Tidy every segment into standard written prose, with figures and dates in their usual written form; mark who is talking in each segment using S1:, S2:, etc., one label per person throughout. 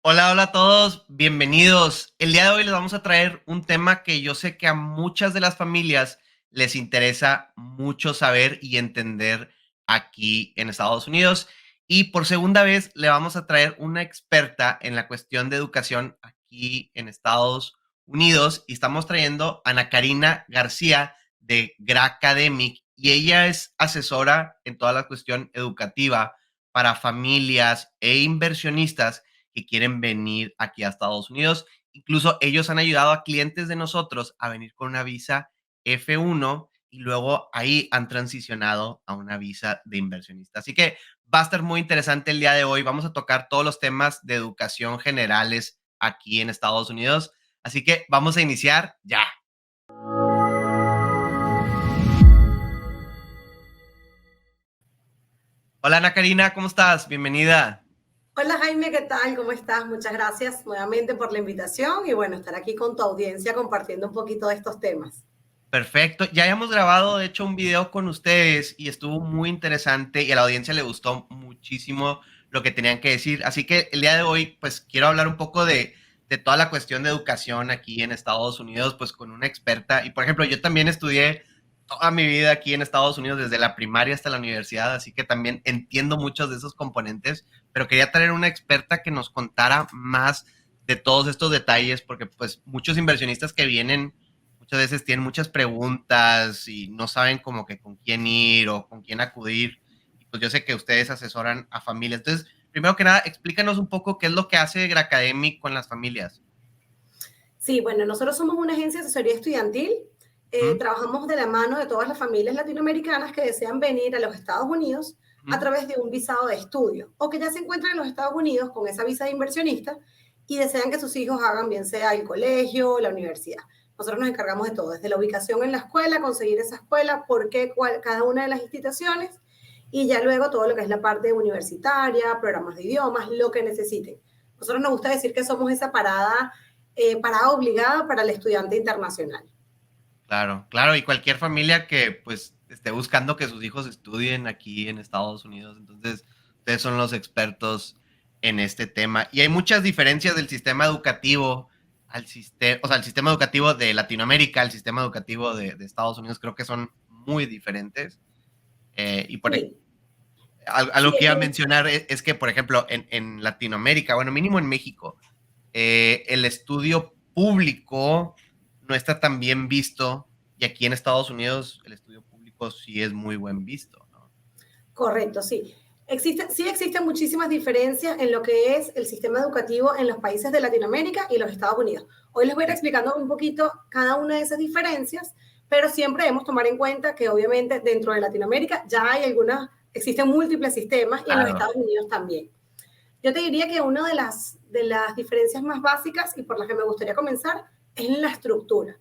S1: Hola, hola a todos, bienvenidos. El día de hoy les vamos a traer un tema que yo sé que a muchas de las familias les interesa mucho saber y entender aquí en Estados Unidos. Y por segunda vez le vamos a traer una experta en la cuestión de educación aquí en Estados Unidos. Y estamos trayendo a Ana Karina García de GRA Academic. Y ella es asesora en toda la cuestión educativa para familias e inversionistas que quieren venir aquí a Estados Unidos. Incluso ellos han ayudado a clientes de nosotros a venir con una visa F1 y luego ahí han transicionado a una visa de inversionista. Así que va a estar muy interesante el día de hoy. Vamos a tocar todos los temas de educación generales aquí en Estados Unidos. Así que vamos a iniciar ya. Hola Ana Karina, ¿cómo estás? Bienvenida.
S2: Hola Jaime, ¿qué tal? ¿Cómo estás? Muchas gracias nuevamente por la invitación y bueno, estar aquí con tu audiencia compartiendo un poquito de estos temas.
S1: Perfecto. Ya habíamos grabado, de hecho, un video con ustedes y estuvo muy interesante y a la audiencia le gustó muchísimo lo que tenían que decir. Así que el día de hoy, pues quiero hablar un poco de toda la cuestión de educación aquí en Estados Unidos, pues con una experta. Y por ejemplo, yo también estudié toda mi vida aquí en Estados Unidos, desde la primaria hasta la universidad, así que también entiendo muchos de esos componentes, pero quería traer una experta que nos contara más de todos estos detalles, porque pues muchos inversionistas que vienen muchas veces tienen muchas preguntas y no saben como que con quién ir o con quién acudir. Y pues yo sé que ustedes asesoran a familias. Entonces, primero que nada, explícanos un poco qué es lo que hace Gracademy con las familias.
S2: Sí, bueno, nosotros somos una agencia de asesoría estudiantil.
S1: Ujú,
S2: Trabajamos de la mano de todas las familias latinoamericanas que desean venir a los Estados Unidos a
S1: ujú.
S2: través de un visado de estudio o que ya se encuentran en los Estados Unidos con esa visa de inversionista y desean que sus hijos hagan bien sea el colegio o la universidad. Nosotros nos encargamos de todo, desde la ubicación en la escuela, conseguir esa escuela, por qué, cada una de las instituciones y ya luego todo lo que es la parte universitaria, programas de idiomas, lo que necesiten. Nosotros nos gusta decir que somos esa parada obligada para el estudiante internacional.
S1: Claro, claro, y cualquier familia que pues esté buscando que sus hijos estudien aquí en Estados Unidos, entonces ustedes son los expertos en este tema. Y hay muchas diferencias del sistema educativo al sistema, o sea, el sistema educativo de Latinoamérica al sistema educativo de Estados Unidos, creo que son muy diferentes. Y por
S2: Sí, sí,
S1: algo que iba a mencionar es que, por ejemplo, en Latinoamérica, bueno, mínimo en México, el estudio público no está tan bien visto y aquí en Estados Unidos el estudio público sí es muy buen visto, ¿no?
S2: correcto, sí. Sí existen muchísimas diferencias en lo que es el sistema educativo en los países de Latinoamérica y los Estados Unidos. Hoy les voy a ir
S1: Sí.
S2: explicando un poquito cada una de esas diferencias, pero siempre debemos tomar en cuenta que obviamente dentro de Latinoamérica ya hay existen múltiples sistemas y en los
S1: Claro.
S2: Estados Unidos también. Yo te diría que una de las diferencias más básicas y por las que me gustaría comenzar es en la estructura.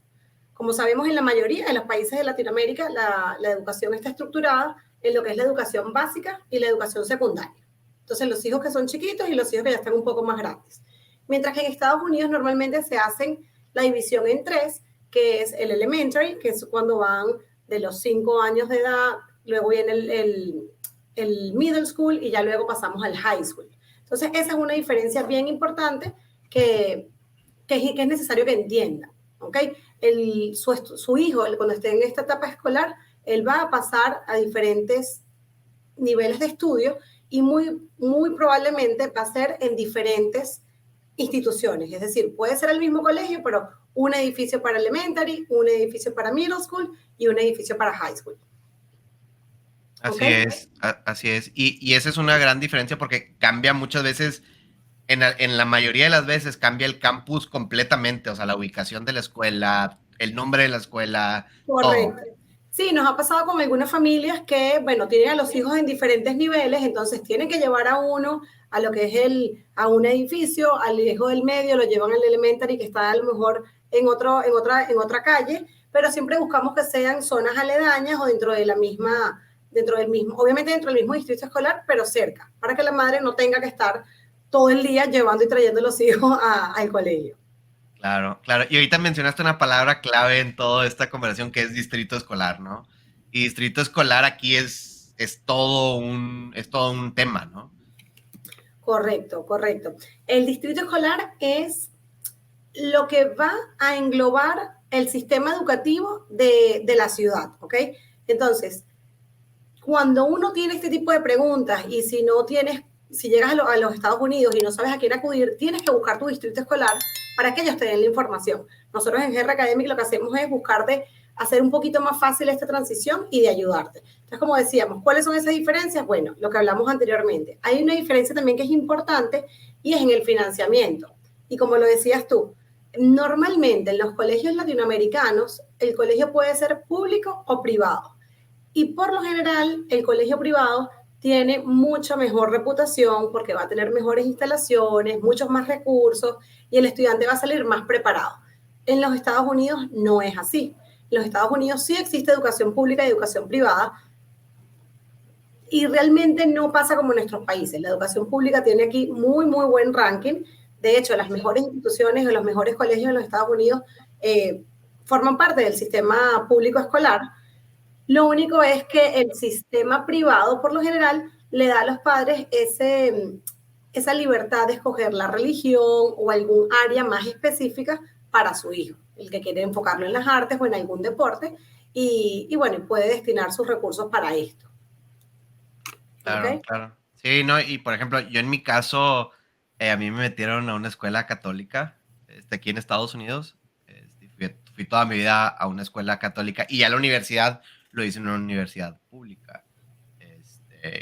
S2: Como sabemos, en la mayoría de los países de Latinoamérica, la educación está estructurada en lo que es la educación básica y la educación secundaria. Entonces, los hijos que son chiquitos y los hijos que ya están un poco más grandes. Mientras que en Estados Unidos normalmente se hacen la división en tres, que es el elementary, que es cuando van de los 5 años de edad, luego viene el middle school y ya luego pasamos al high school. Entonces, esa es una diferencia bien importante que es necesario que entiendan. ¿Ok? Su hijo, cuando esté en esta etapa escolar, él va a pasar a diferentes niveles de estudio y muy probablemente va a ser en diferentes instituciones. Es decir, puede ser el mismo colegio, pero un edificio para elementary, un edificio para middle school y un edificio para high school. ¿Ok?
S1: Así es, así es. Y esa es una gran diferencia porque cambia muchas veces, en la mayoría de las veces cambia el campus completamente, o sea, la ubicación de la escuela, el nombre de la escuela, todo.
S2: Correcto. Sí, nos ha pasado con algunas familias que, bueno, tienen a los hijos en diferentes niveles, entonces tienen que llevar a uno a lo que es a un edificio, al hijo del medio lo llevan al elementary que está a lo mejor en otra calle, pero siempre buscamos que sean zonas aledañas o dentro del mismo, obviamente dentro del mismo distrito escolar, pero cerca, para que la madre no tenga que estar todo el día llevando y trayendo los hijos al colegio.
S1: Claro, claro. Y ahorita mencionaste una palabra clave en toda esta conversación que es distrito escolar, ¿no? Y distrito escolar aquí es todo un tema, ¿no?
S2: Correcto, correcto. El distrito escolar es lo que va a englobar el sistema educativo de la ciudad, ¿ok? Entonces, cuando uno tiene este tipo de preguntas y si no tienes, si llegas a los Estados Unidos y no sabes a quién acudir, tienes que buscar tu distrito escolar para que ellos te den la información. Nosotros en GR Academic lo que hacemos es buscarte hacer un poquito más fácil esta transición y de ayudarte. Entonces, como decíamos, ¿cuáles son esas diferencias? Bueno, lo que hablamos anteriormente. Hay una diferencia también que es importante y es en el financiamiento. Y como lo decías tú, normalmente en los colegios latinoamericanos, el colegio puede ser público o privado. Y por lo general, el colegio privado tiene mucha mejor reputación porque va a tener mejores instalaciones, muchos más recursos y el estudiante va a salir más preparado. En los Estados Unidos no es así. En los Estados Unidos sí existe educación pública y educación privada y realmente no pasa como en nuestros países. La educación pública tiene aquí muy, muy buen ranking. De hecho, las mejores instituciones o los mejores colegios en los Estados Unidos forman parte del sistema público escolar. Lo único es que el sistema privado, por lo general, le da a los padres esa libertad de escoger la religión o algún área más específica para su hijo, el que quiere enfocarlo en las artes o en algún deporte, y bueno, puede destinar sus recursos para esto.
S1: Claro,
S2: ¿Ok?
S1: claro. Sí, no, y por ejemplo, yo en mi caso, a mí me metieron a una escuela católica, aquí en Estados Unidos. Fui toda mi vida a una escuela católica y ya la universidad lo hice en una universidad pública.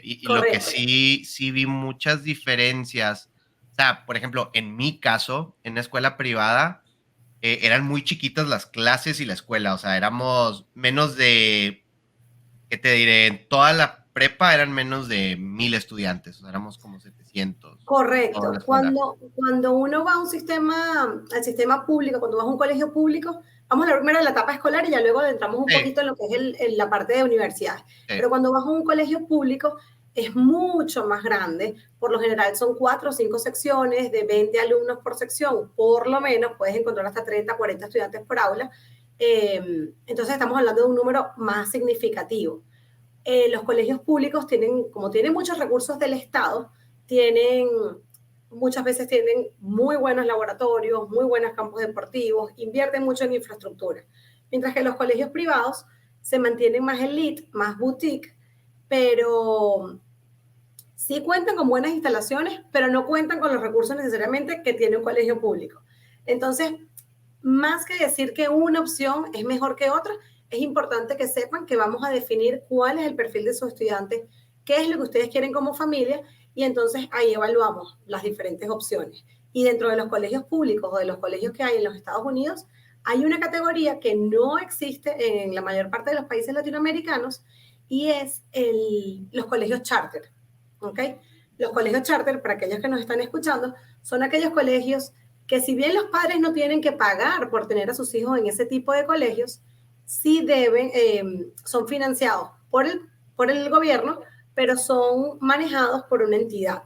S1: Y lo que
S2: Correcto.
S1: sí vi muchas diferencias, o sea, por ejemplo, en mi caso, en una escuela privada, eran muy chiquitas las clases y la escuela, o sea, éramos menos de, ¿qué te diré? En toda la prepa eran menos de 1,000 estudiantes, o sea, éramos como 700 en toda la
S2: Correcto.
S1: escuela.
S2: Cuando uno va a un sistema, al sistema público, cuando vas a un colegio público, vamos a hablar primero de la etapa escolar y ya luego adentramos un
S1: Sí,
S2: poquito en lo que es la parte de universidades.
S1: sí,
S2: Pero cuando vas a un colegio público es mucho más grande. Por lo general son 4 o 5 secciones de 20 alumnos por sección. Por lo menos puedes encontrar hasta 30, 40 estudiantes por aula. Entonces estamos hablando de un número más significativo. Los colegios públicos tienen, como tienen muchos recursos del Estado, tienen, muchas veces tienen muy buenos laboratorios, muy buenos campos deportivos, invierten mucho en infraestructura. Mientras que los colegios privados se mantienen más elite, más boutique, pero sí cuentan con buenas instalaciones, pero no cuentan con los recursos necesariamente que tiene un colegio público. Entonces, más que decir que una opción es mejor que otra, es importante que sepan que vamos a definir cuál es el perfil de sus estudiantes, qué es lo que ustedes quieren como familia, y entonces ahí evaluamos las diferentes opciones. Y dentro de los colegios públicos o de los colegios que hay en los Estados Unidos, hay una categoría que no existe en la mayor parte de los países latinoamericanos y es los colegios charter. ¿Ok? Los colegios charter, para aquellos que nos están escuchando, son aquellos colegios que si bien los padres no tienen que pagar por tener a sus hijos en ese tipo de colegios, sí deben, son financiados por el gobierno, pero son manejados por una entidad.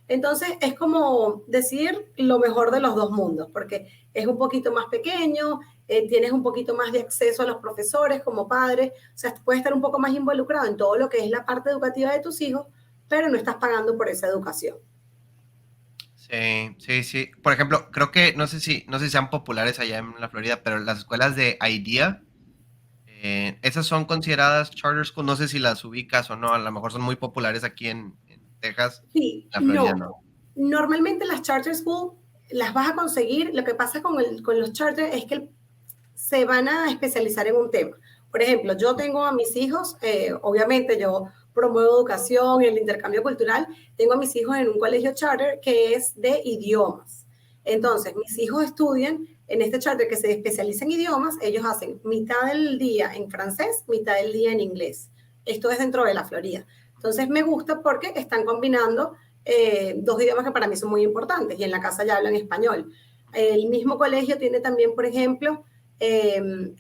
S2: Entonces es como decir lo mejor de los dos mundos, porque es un poquito más pequeño, tienes un poquito más de acceso a los profesores como padres, o sea, puedes estar un poco más involucrado en todo lo que es la parte educativa de tus hijos, pero no estás pagando por esa educación.
S1: sí, sí, sí. Por ejemplo, creo que, no sé si sean populares allá en la Florida, pero las escuelas de IDEA, esas son consideradas charter school, no sé si las ubicas o no, a lo mejor son muy populares aquí en Texas,
S2: Sí,
S1: en la Florida
S2: no.
S1: no.
S2: Normalmente las charter school las vas a conseguir. Lo que pasa con los charter es que se van a especializar en un tema. Por ejemplo, yo tengo a mis hijos, obviamente yo promuevo educación y el intercambio cultural, tengo a mis hijos en un colegio charter que es de idiomas. Entonces, mis hijos estudian en este charter que se especializa en idiomas, ellos hacen mitad del día en francés, mitad del día en inglés. Esto es dentro de la Florida. Entonces, me gusta porque están combinando dos idiomas que para mí son muy importantes y en la casa ya hablan español. El mismo colegio tiene también, por ejemplo,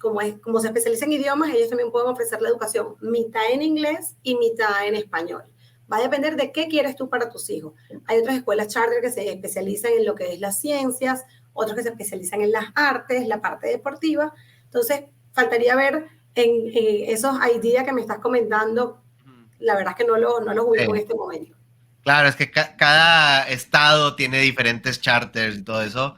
S2: como se especializa en idiomas, ellos también pueden ofrecer la educación mitad en inglés y mitad en español. Va a depender de qué quieres tú para tus hijos. Hay otras escuelas charter que se especializan en lo que es las ciencias, otros que se especializan en las artes, la parte deportiva. Entonces, faltaría ver en esos ideas que me estás comentando,
S1: Ujú.
S2: la verdad es que no los ubico en
S1: Sí.
S2: este momento.
S1: Claro, es que cada estado tiene diferentes charters y todo eso.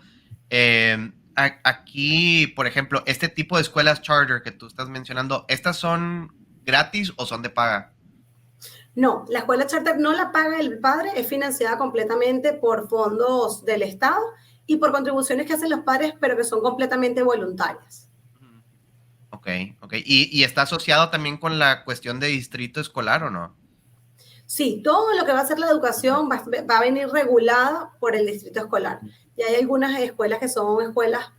S1: Aquí, por ejemplo, este tipo de escuelas charter que tú estás mencionando, ¿estas son gratis o son de paga?
S2: No, la escuela charter no la paga el padre, es financiada completamente por fondos del Estado y por contribuciones que hacen los padres, pero que son completamente voluntarias.
S1: Ujú. Ok, ok. ¿Y está asociado también con la cuestión de distrito escolar o no?
S2: Sí, todo lo que va a ser la educación va a venir regulada por el distrito escolar. Y hay algunas escuelas que son escuelas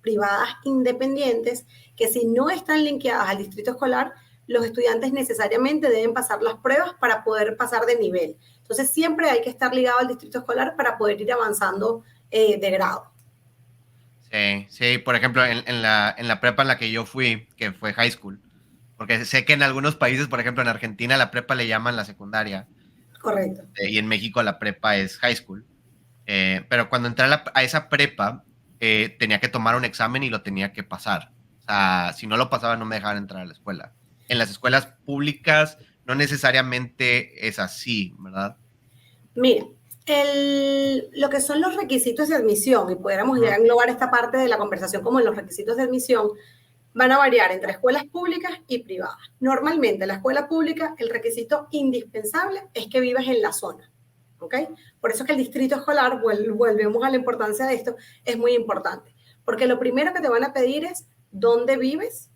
S2: privadas independientes que si no están linkeadas al distrito escolar, los estudiantes necesariamente deben pasar las pruebas para poder pasar de nivel. Entonces siempre hay que estar ligado al distrito escolar para poder ir avanzando de grado.
S1: Sí, sí, por ejemplo, en la prepa en la que yo fui, que fue high school, porque sé que en algunos países, por ejemplo, en Argentina la prepa le llaman la secundaria,
S2: Correcto.
S1: y en México la prepa es high school. Pero cuando entré a esa prepa, tenía que tomar un examen y lo tenía que pasar. O sea, si no lo pasaba, no me dejaban entrar a la escuela. En las escuelas públicas no necesariamente es así, ¿verdad?
S2: Mira, lo que son los requisitos de admisión, y pudiéramos ya
S1: Ujú,
S2: englobar esta parte de la conversación como en los requisitos de admisión, van a variar entre escuelas públicas y privadas. Normalmente, en la escuela pública, el requisito indispensable es que vivas en la zona. ¿Ok? Por eso es que el distrito escolar, volvemos a la importancia de esto, es muy importante. Porque lo primero que te van a pedir es dónde vives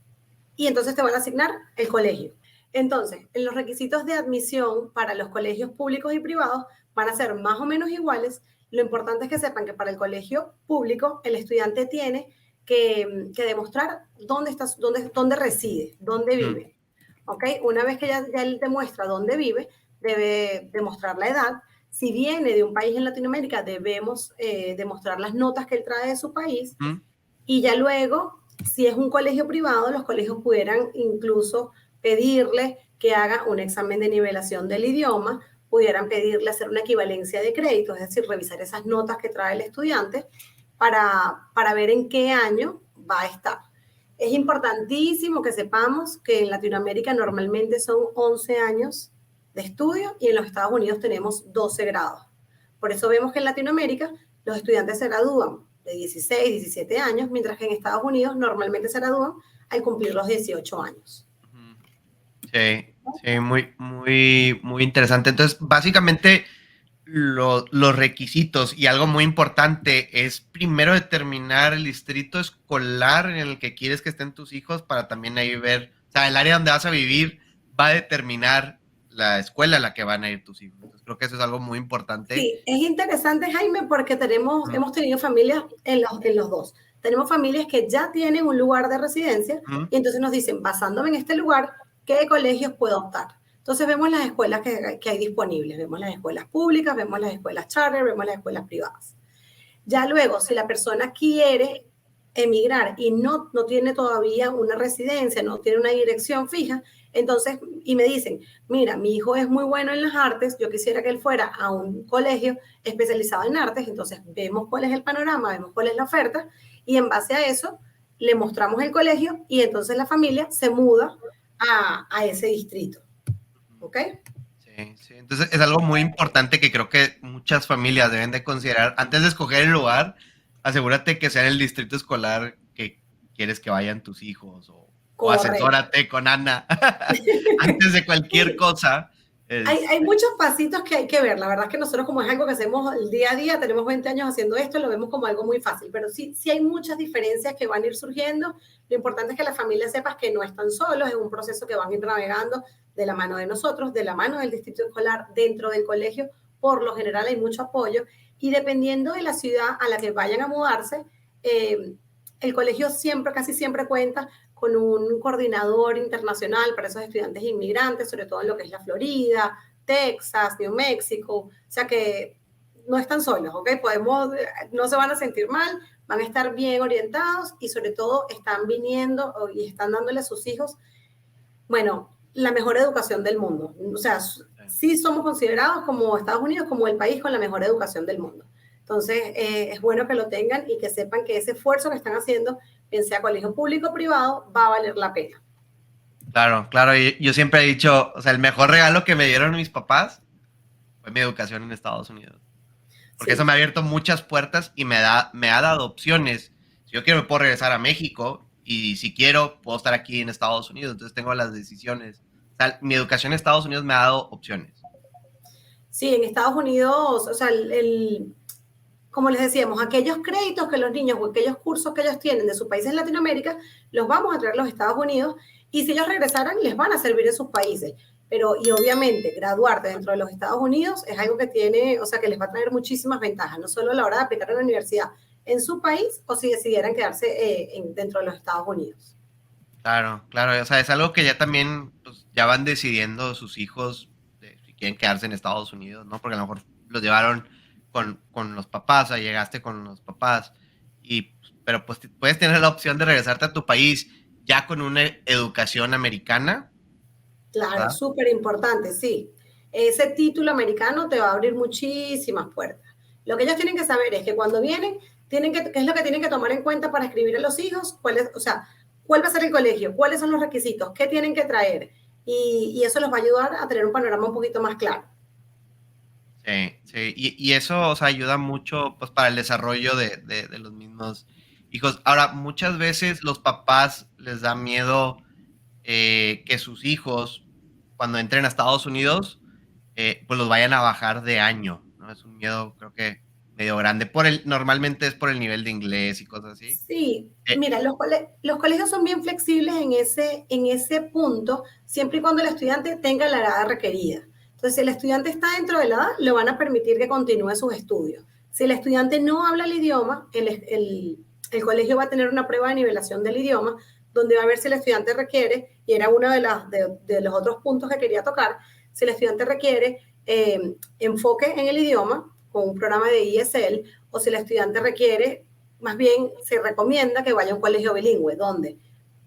S2: y entonces te van a asignar el colegio. Entonces, en los requisitos de admisión para los colegios públicos y privados van a ser más o menos iguales. Lo importante es que sepan que para el colegio público el estudiante tiene que demostrar dónde reside, dónde
S1: ujú,
S2: vive. ¿Ok? Una vez que ya él demuestra dónde vive, debe demostrar la edad. Si viene de un país en Latinoamérica, debemos demostrar las notas que él trae de su país
S1: ujú.
S2: y ya luego, si es un colegio privado, los colegios pudieran incluso pedirle que haga un examen de nivelación del idioma, pudieran pedirle hacer una equivalencia de créditos, es decir, revisar esas notas que trae el estudiante para ver en qué año va a estar. Es importantísimo que sepamos que en Latinoamérica normalmente son 11 años de estudio y en los Estados Unidos tenemos 12 grados. Por eso vemos que en Latinoamérica los estudiantes se gradúan de 16, 17 años, mientras que en Estados Unidos normalmente se gradúan al cumplir los 18 años.
S1: Ujú. Sí, sí, muy, muy, muy interesante. Entonces, básicamente, los requisitos y algo muy importante es primero determinar el distrito escolar en el que quieres que estén tus hijos para también ahí ver, o sea, el área donde vas a vivir va a determinar la escuela a la que van a ir tus hijos. Entonces, creo que eso es algo muy importante.
S2: Sí, es interesante, Jaime, porque
S1: Ujú,
S2: hemos tenido familias en los dos. Tenemos familias que ya tienen un lugar de residencia
S1: ujú,
S2: y entonces nos dicen, basándome en este lugar, ¿qué colegios puedo optar? Entonces vemos las escuelas que hay disponibles, vemos las escuelas públicas, vemos las escuelas charter, vemos las escuelas privadas. Ya luego, si la persona quiere emigrar y no tiene todavía una residencia, no tiene una dirección fija, entonces, y me dicen, mira, mi hijo es muy bueno en las artes, yo quisiera que él fuera a un colegio especializado en artes, entonces vemos cuál es el panorama, vemos cuál es la oferta, y en base a eso le mostramos el colegio y entonces la familia se muda a ese distrito.
S1: ujú.
S2: ¿Ok?
S1: Sí, sí. Entonces es algo muy importante que creo que muchas familias deben de considerar. Antes de escoger el lugar, asegúrate que sea en el distrito escolar que quieres que vayan tus hijos o
S2: Correcto.
S1: asesórate con Ana antes de cualquier
S2: Sí,
S1: cosa.
S2: hay
S1: Este,
S2: muchos pasitos que hay que ver. La verdad es que nosotros como es algo que hacemos el día a día, tenemos 20 años haciendo esto, lo vemos como algo muy fácil, pero sí hay muchas diferencias que van a ir surgiendo. Lo importante es que la familia sepas que no están solos, es un proceso que van a ir navegando de la mano de nosotros, de la mano del distrito escolar, dentro del colegio. Por lo general hay mucho apoyo y dependiendo de la ciudad a la que vayan a mudarse, eh, el colegio siempre, casi siempre cuenta con un coordinador internacional para esos estudiantes inmigrantes, sobre todo en lo que es la Florida, Texas, New Mexico, o sea que no están solos, ¿ok? No se van a sentir mal, van a estar bien orientados y sobre todo están viniendo y están dándole a sus hijos, bueno, la mejor educación del mundo. O sea, sí somos considerados como Estados Unidos como el país con la mejor educación del mundo. Entonces, es bueno que lo tengan y que sepan que ese esfuerzo que están haciendo, bien sea colegio público o privado, va a valer la pena.
S1: claro, claro. Y yo siempre he dicho, o sea, el mejor regalo que me dieron mis papás fue mi educación en Estados Unidos. Porque eso
S2: Sí.
S1: me ha abierto muchas puertas y me ha dado opciones. Si yo quiero, me puedo regresar a México y si quiero, puedo estar aquí en Estados Unidos. Entonces tengo las decisiones. O sea, mi educación en Estados Unidos me ha dado opciones.
S2: Sí, en Estados Unidos, o sea, como les decíamos, aquellos créditos que los niños o aquellos cursos que ellos tienen de sus países en Latinoamérica, los vamos a traer a los Estados Unidos y si ellos regresaran, les van a servir en sus países. Pero, y obviamente, graduarte dentro de los Estados Unidos es algo que tiene, o sea, que les va a traer muchísimas ventajas, no solo a la hora de aplicar a la universidad en su país o si decidieran quedarse dentro de los Estados Unidos.
S1: Claro, claro. O sea, es algo que ya también pues, ya van decidiendo sus hijos de si quieren quedarse en Estados Unidos, ¿no? Porque a lo mejor los llevaron con los papás, o llegaste con los papás. Pero pues puedes tener la opción de regresarte a tu país ya con una educación americana,
S2: Claro,
S1: ¿verdad?
S2: súper importante, sí. Ese título americano te va a abrir muchísimas puertas. Lo que ellos tienen que saber es que cuando vienen, ¿qué es lo que tienen que tomar en cuenta para escribir a los hijos? O sea, ¿cuál va a ser el colegio? ¿Cuáles son los requisitos? ¿Qué tienen que traer? Y eso los va a ayudar a tener un panorama un poquito más claro.
S1: Sí, sí. Y eso, o sea, ayuda mucho pues para el desarrollo de los mismos hijos. Ahora, muchas veces los papás les da miedo que sus hijos, cuando entren a Estados Unidos, pues los vayan a bajar de año, ¿no? Es un miedo, creo que medio grande. Normalmente es por el nivel de inglés y cosas así.
S2: Sí,
S1: Eh,
S2: mira, los colegios son bien flexibles en ese punto, siempre y cuando el estudiante tenga la edad requerida. Entonces, si el estudiante está dentro de la edad, le van a permitir que continúe sus estudios. Si el estudiante no habla el idioma, el colegio va a tener una prueba de nivelación del idioma, donde va a ver si el estudiante requiere, y era uno de los otros puntos que quería tocar, si el estudiante requiere enfoque en el idioma con un programa de ESL, o si el estudiante requiere más bien se recomienda que vaya a un colegio bilingüe, donde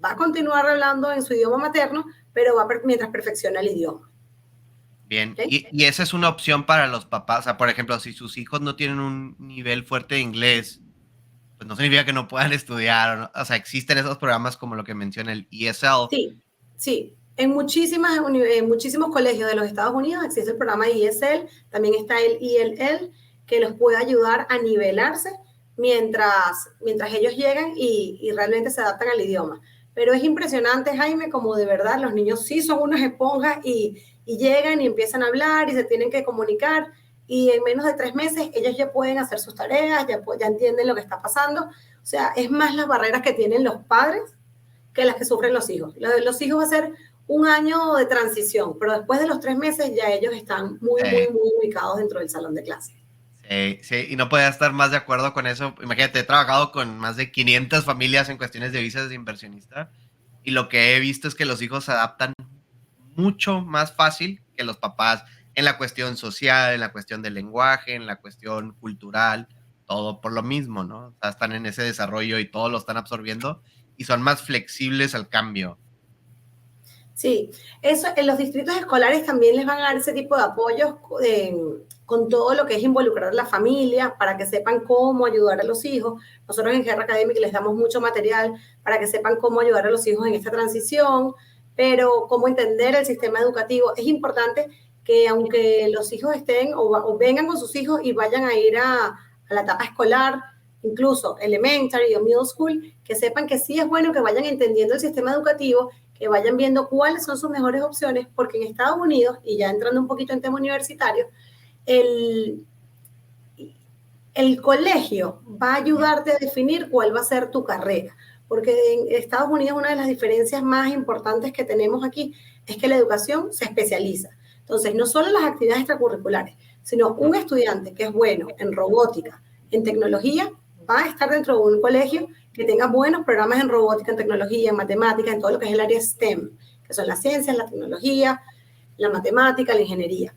S2: va a continuar hablando en su idioma materno, pero mientras perfecciona el idioma.
S1: bien,
S2: ¿Okay?
S1: y esa es una opción para los papás. O sea, por ejemplo, si sus hijos no tienen un nivel fuerte de inglés, pues no significa que no puedan estudiar. O sea, existen esos programas como lo que menciona el ESL.
S2: Sí, sí. En muchísimos colegios de los Estados Unidos existe el programa ESL, también está el ELL, que los puede ayudar a nivelarse mientras ellos llegan y realmente se adaptan al idioma. Pero es impresionante, Jaime, como de verdad los niños sí son unas esponjas y llegan y empiezan a hablar y se tienen que comunicar y en menos de 3 meses ellos ya pueden hacer sus tareas, ya entienden lo que está pasando. O sea, es más las barreras que tienen los padres que las que sufren los hijos. Los hijos va a ser un año de transición, pero después de los 3 meses ya ellos están muy, muy,
S1: Eh,
S2: muy ubicados dentro del salón de clase.
S1: Sí, sí, y no podía estar más de acuerdo con eso. Imagínate, he trabajado con más de 500 familias en cuestiones de visas de inversionista y lo que he visto es que los hijos se adaptan mucho más fácil que los papás en la cuestión social, en la cuestión del lenguaje, en la cuestión cultural, todo por lo mismo, ¿no? O sea, están en ese desarrollo y todo lo están absorbiendo y son más flexibles al cambio.
S2: Sí, eso en los distritos escolares también les van a dar ese tipo de apoyos con todo lo que es involucrar a la familia para que sepan cómo ayudar a los hijos. Nosotros en Guerra Académica les damos mucho material para que sepan cómo ayudar a los hijos en esta transición, pero cómo entender el sistema educativo. Es importante que aunque los hijos estén o vengan con sus hijos y vayan a ir a la etapa escolar, incluso elementary o middle school, que sepan que sí es bueno que vayan entendiendo el sistema educativo, que vayan viendo cuáles son sus mejores opciones, porque en Estados Unidos, y ya entrando un poquito en tema universitario, el, el colegio va a ayudarte a definir cuál va a ser tu carrera, porque en Estados Unidos una de las diferencias más importantes que tenemos aquí es que la educación se especializa. Entonces, no solo las actividades extracurriculares, sino un estudiante que es bueno en robótica, en tecnología, va a estar dentro de un colegio que tenga buenos programas en robótica, en tecnología, en matemática, en todo lo que es el área STEM, que son las ciencias, la tecnología, la matemática, la ingeniería.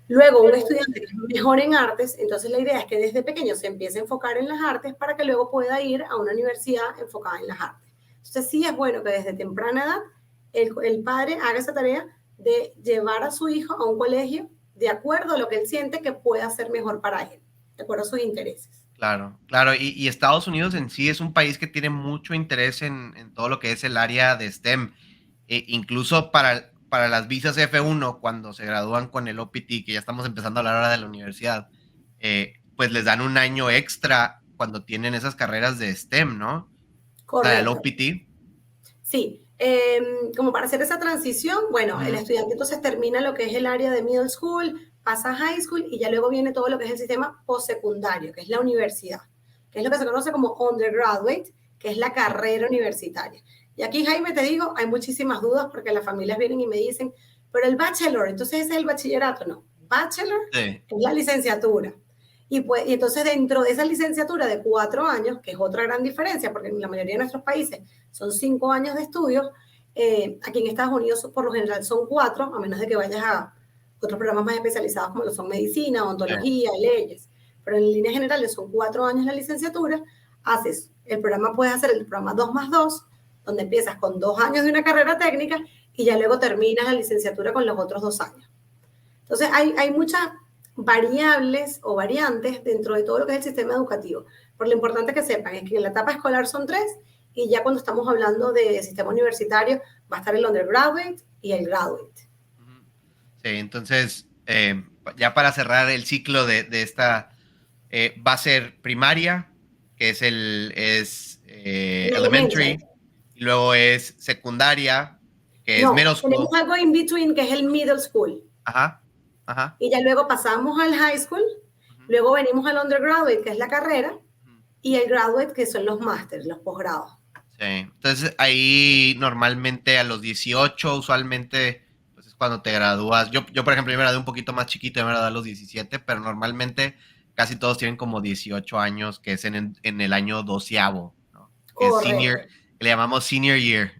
S2: Luego, un estudiante que es mejor en artes, entonces la idea es que desde pequeño se empiece a enfocar en las artes para que luego pueda ir a una universidad enfocada en las artes. Entonces sí es bueno que desde temprana edad el padre haga esa tarea de llevar a su hijo a un colegio de acuerdo a lo que él siente que puede hacer mejor para él, de acuerdo a sus intereses.
S1: Claro, claro. Y Estados Unidos en sí es un país que tiene mucho interés en todo lo que es el área de STEM. Incluso para las visas F1, cuando se gradúan con el OPT, que ya estamos empezando a hablar ahora de la universidad, pues les dan un año extra cuando tienen esas carreras de STEM, ¿no? O sea, el
S2: Correcto.
S1: OPT.
S2: Sí, como para hacer esa transición, bueno, el estudiante entonces termina lo que es el área de middle school, pasa a high school y ya luego viene todo lo que es el sistema postsecundario, que es la universidad, que es lo que se conoce como undergraduate, que es la carrera universitaria. Y aquí, Jaime, te digo, hay muchísimas dudas porque las familias vienen y me dicen, pero el bachelor, entonces ese es el bachillerato, no. Bachelor
S1: Sí.
S2: es la licenciatura. Y entonces dentro de esa licenciatura de 4 años, que es otra gran diferencia, porque en la mayoría de nuestros países son 5 años de estudios, aquí en Estados Unidos por lo general son 4, a menos de que vayas a otros programas más especializados como lo son medicina, odontología, leyes. Pero en líneas generales son 4 años la licenciatura, haces el programa, puedes hacer el programa 2+2, donde empiezas con 2 años de una carrera técnica y ya luego terminas la licenciatura con los otros 2 años. Entonces hay muchas variables o variantes dentro de todo lo que es el sistema educativo. Pero lo importante que sepan es que en la etapa escolar son 3 y ya cuando estamos hablando de sistema universitario va a estar el undergraduate y el graduate.
S1: Sí, entonces, ya para cerrar el ciclo de esta, va a ser primaria, que es elementary, y luego es secundaria, que es
S2: No,
S1: middle school.
S2: tenemos algo in between que es el middle school.
S1: Ajá, ajá.
S2: Y ya luego pasamos al high school, luego venimos al undergraduate, que es la carrera, y el graduate, que son los másteres, los posgrados.
S1: Sí, entonces ahí normalmente a los 18, usualmente, pues es cuando te gradúas. Yo por ejemplo, yo me gradué un poquito más chiquito, yo me gradué a los 17, pero normalmente casi todos tienen como 18 años, que es en el año doceavo, ¿no? Que es senior,
S2: Correcto.
S1: que le llamamos senior year.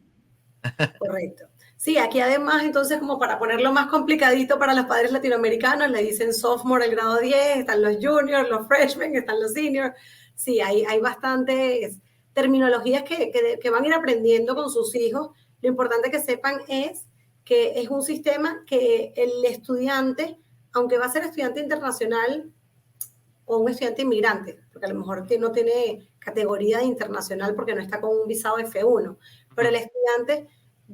S2: Correcto. Sí, aquí además, entonces, como para ponerlo más complicadito para los padres latinoamericanos, le dicen sophomore el grado 10, están los juniors, los freshmen, están los seniors. Sí, hay bastantes terminologías que van a ir aprendiendo con sus hijos. Lo importante que sepan es que es un sistema que el estudiante, aunque va a ser estudiante internacional o un estudiante inmigrante, porque a lo mejor no tiene categoría de internacional porque no está con un visado F1, pero el estudiante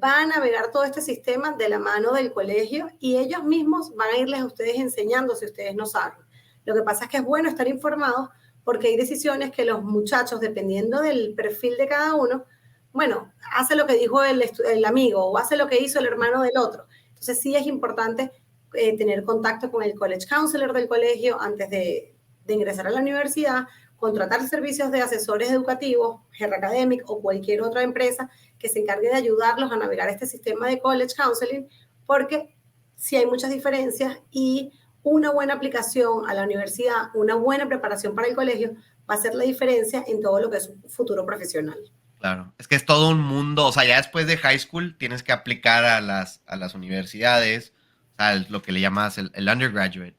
S2: va a navegar todo este sistema de la mano del colegio y ellos mismos van a irles a ustedes enseñando si ustedes no saben. Lo que pasa es que es bueno estar informados porque hay decisiones que los muchachos, dependiendo del perfil de cada uno, bueno, hace lo que dijo el amigo o hace lo que hizo el hermano del otro. Entonces sí es importante tener contacto con el college counselor del colegio antes de ingresar a la universidad, contratar servicios de asesores educativos, GER Academic o cualquier otra empresa que se encargue de ayudarlos a navegar este sistema de college counseling, porque sí hay muchas diferencias y una buena aplicación a la universidad, una buena preparación para el colegio va a hacer la diferencia en todo lo que es su futuro profesional.
S1: Claro, es que es todo un mundo, o sea, ya después de high school tienes que aplicar a las universidades, o sea, lo que le llamas el undergraduate.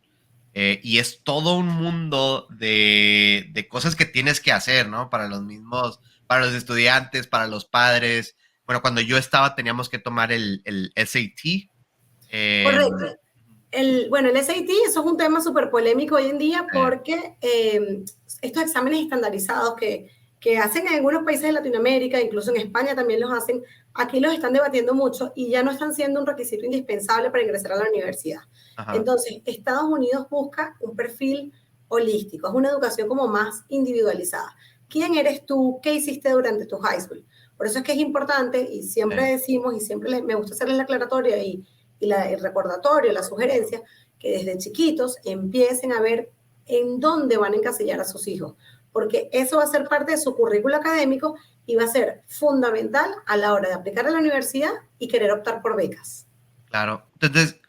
S1: Y es todo un mundo de cosas que tienes que hacer, ¿no? Para los mismos, para los estudiantes, para los padres. Bueno, cuando yo estaba teníamos que tomar el SAT.
S2: Correcto. Bueno, el SAT, eso es un tema súper polémico hoy en día porque estos exámenes estandarizados que hacen en algunos países de Latinoamérica, incluso en España también los hacen, aquí los están debatiendo mucho y ya no están siendo un requisito indispensable para ingresar a la universidad.
S1: Ajá.
S2: Entonces, Estados Unidos busca un perfil holístico, es una educación como más individualizada. ¿Quién eres tú? ¿Qué hiciste durante tu high school? Por eso es que es importante y siempre decimos y siempre me gusta hacerles la aclaratoria y el recordatorio, la sugerencia, que desde chiquitos empiecen a ver en dónde van a encasillar a sus hijos, porque eso va a ser parte de su currículo académico y va a ser fundamental a la hora de aplicar a la universidad y querer optar por becas.
S1: Claro. Entonces,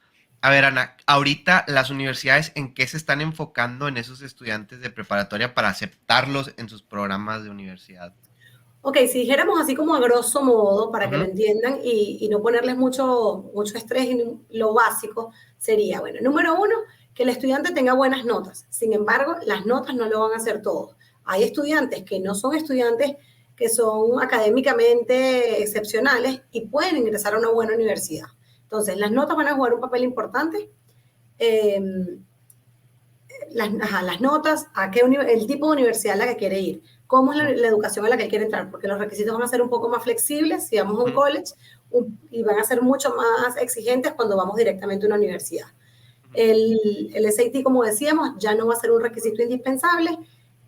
S1: a ver, Ana, ahorita las universidades, ¿en qué se están enfocando en esos estudiantes de preparatoria para aceptarlos en sus programas de universidad?
S2: Ok, si dijéramos así como a grosso modo, para que lo entiendan y no ponerles mucho estrés, lo básico sería, bueno, número uno, que el estudiante tenga buenas notas. Sin embargo, las notas no lo van a hacer todo. Hay estudiantes que no son estudiantes que son académicamente excepcionales y pueden ingresar a una buena universidad. Entonces, las notas van a jugar un papel importante. Las notas, el tipo de universidad a la que quiere ir. cómo es la educación a la que quiere entrar, porque los requisitos van a ser un poco más flexibles si vamos a un college y van a ser mucho más exigentes cuando vamos directamente a una universidad. El SAT, como decíamos, ya no va a ser un requisito indispensable.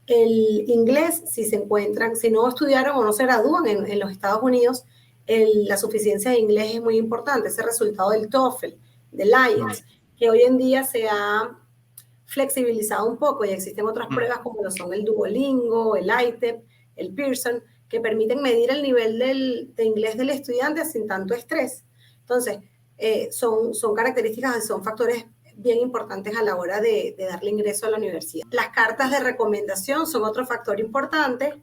S2: El inglés, si no estudiaron o no se gradúan en los Estados Unidos, la suficiencia de inglés es muy importante. Ese resultado del TOEFL, del IELTS, que hoy en día se ha flexibilizado un poco y existen otras pruebas como lo son el Duolingo, el ITEP, el Pearson, que permiten medir el nivel de inglés del estudiante sin tanto estrés. Entonces, son características, son factores bien importantes a la hora de darle ingreso a la universidad. Las cartas de recomendación son otro factor importante,